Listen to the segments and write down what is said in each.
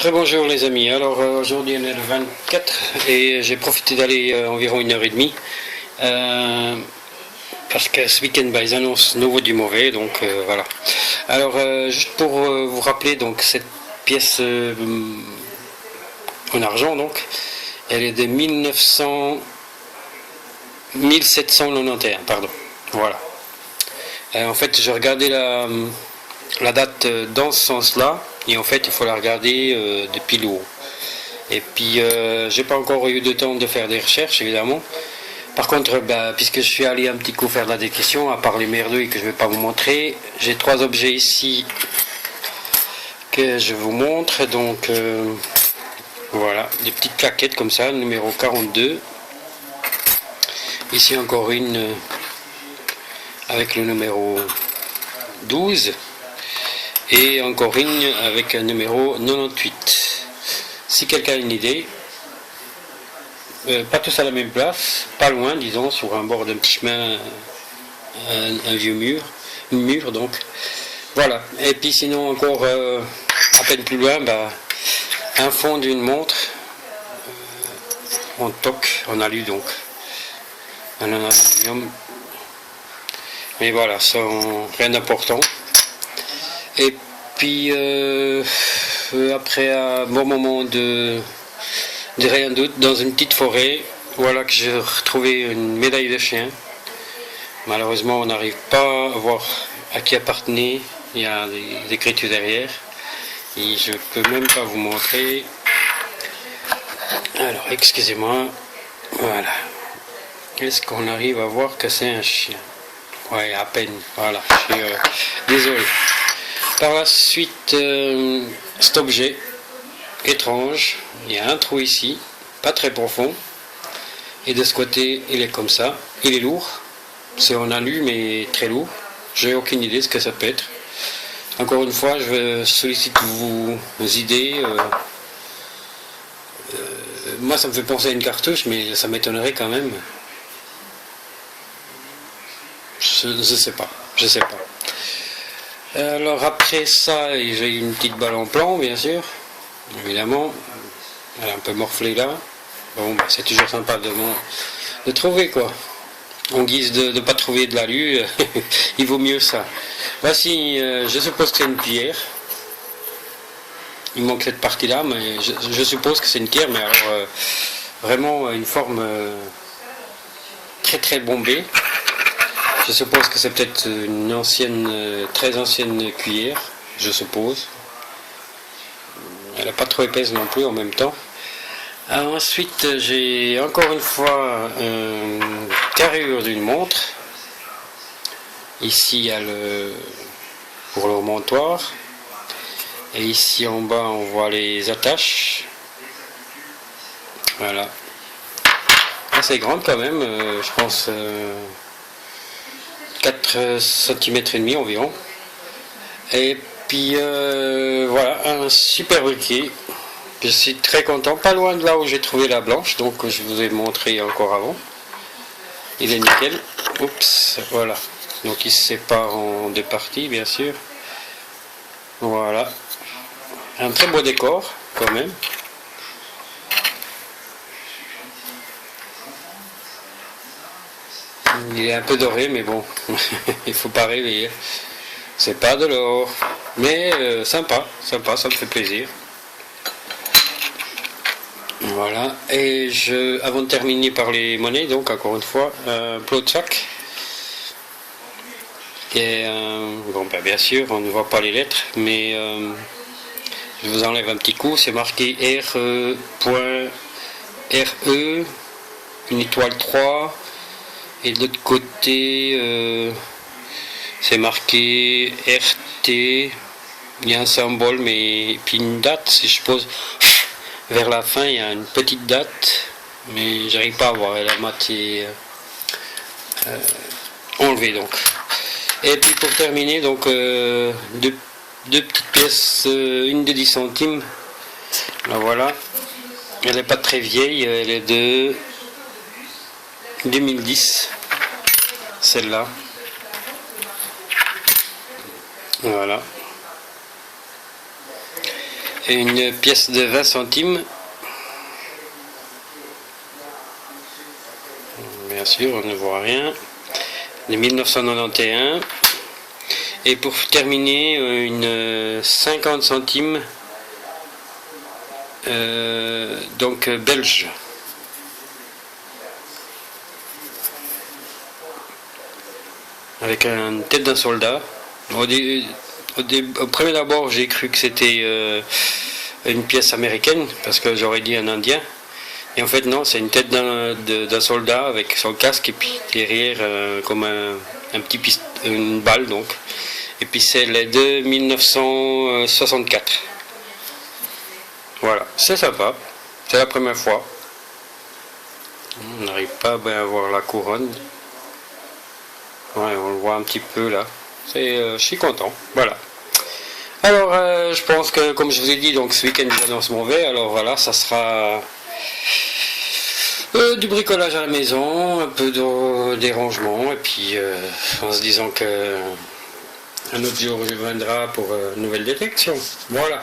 Rebonjour les amis, alors aujourd'hui on est le 24 et j'ai profité d'aller environ 1h30 parce que ce week-end ils annoncent nouveau du mauvais, donc voilà. Alors juste pour vous rappeler, donc cette pièce en argent, donc elle est de 1791, pardon, voilà. En fait j'ai regardé la date dans ce sens-là, et en fait il faut la regarder depuis le haut. Et puis j'ai pas encore eu de temps de faire des recherches évidemment. Par contre, puisque je suis allé un petit coup faire de la décussion, à part les merdouilles que je vais pas vous montrer, j'ai 3 objets ici que je vous montre. Donc voilà, des petites claquettes comme ça, numéro 42. Ici encore une avec le numéro 12. Et encore une avec un numéro 98. Si quelqu'un a une idée, pas tous à la même place, pas loin, disons, sur un bord d'un petit chemin, un vieux mur donc. Voilà. Et puis sinon encore à peine plus loin, un fond d'une montre en toc, en alu donc, un aluminium. Mais voilà, sans rien d'important. Et puis après un bon moment de rien d'autre, dans une petite forêt, voilà que j'ai retrouvé une médaille de chien. Malheureusement on n'arrive pas à voir à qui appartenait, il y a des écritures derrière et je peux même pas vous montrer. Alors excusez-moi, voilà. Est-ce qu'on arrive à voir que c'est un chien? Ouais, à peine, voilà, je suis désolé. Par la suite, cet objet étrange, il y a un trou ici, pas très profond, et de ce côté il est comme ça, il est lourd, c'est en alu mais très lourd, j'ai aucune idée de ce que ça peut être. Encore une fois, je sollicite vos idées. Moi ça me fait penser à une cartouche, mais ça m'étonnerait quand même. Je sais pas. Alors après ça, j'ai une petite balle en plomb, bien sûr, évidemment, elle est un peu morflée là. Bon, c'est toujours sympa de trouver quoi. En guise de ne pas trouver de l'alu, il vaut mieux ça. Voici, je suppose que c'est une cuillère. Il manque cette partie là, mais je suppose que c'est une cuillère, mais alors vraiment une forme très très bombée. Je suppose que c'est peut-être une ancienne, très ancienne cuillère, je suppose. Elle n'est pas trop épaisse non plus en même temps. Alors ensuite, j'ai encore une fois une carrure d'une montre. Ici, il y a pour le remontoir. Et ici en bas, on voit les attaches. Voilà. Assez grande quand même, je pense 4 cm et demi environ. Et puis voilà, un super briquet. Je suis très content, pas loin de là où j'ai trouvé la blanche, donc je vous ai montré encore avant. Il est nickel. Oups, voilà. Donc il se sépare en 2 parties, bien sûr. Voilà. Un très beau décor, quand même. Il est un peu doré, mais bon, il faut pas rêver. C'est pas de l'or, mais sympa, ça me fait plaisir. Voilà, et avant de terminer par les monnaies, donc encore une fois, un plot de sac. Et bon, bien sûr, on ne voit pas les lettres, mais je vous enlève un petit coup, c'est marqué RE.RE, une étoile 3, et de l'autre côté, c'est marqué RT, il y a un symbole, mais puis une date, si je suppose. Vers la fin, il y a une petite date, mais j'arrive pas à voir, elle a été enlevée donc. Et puis pour terminer, donc deux petites pièces, une de 10 centimes. La voilà. Elle n'est pas très vieille, elle est de 2010, celle-là. Voilà. une pièce de 20 centimes. Bien sûr, on ne voit rien. De 1991. Et pour terminer, une 50 centimes, donc belge. Avec une tête d'un soldat. Au premier abord, j'ai cru que c'était une pièce américaine, parce que j'aurais dit un Indien. Et en fait, non, c'est une tête d'un soldat avec son casque, et puis derrière, comme un petit une balle, donc. Et puis c'est les de 1964. Voilà, c'est sympa. C'est la première fois. On n'arrive pas à bien voir la couronne. Ouais, on le voit un petit peu là. Je suis content. Voilà. Alors, je pense que, comme je vous ai dit, donc ce week-end j'annonce mon V. Alors voilà, ça sera du bricolage à la maison, un peu des rangements, et puis en se disant que un autre jour je viendrai pour une nouvelle détection. Voilà.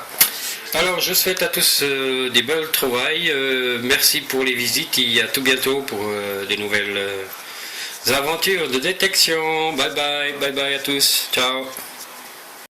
Alors je souhaite à tous des belles trouvailles. Merci pour les visites et à tout bientôt pour des nouvelles aventures de détection. Bye bye, bye bye à tous. Ciao.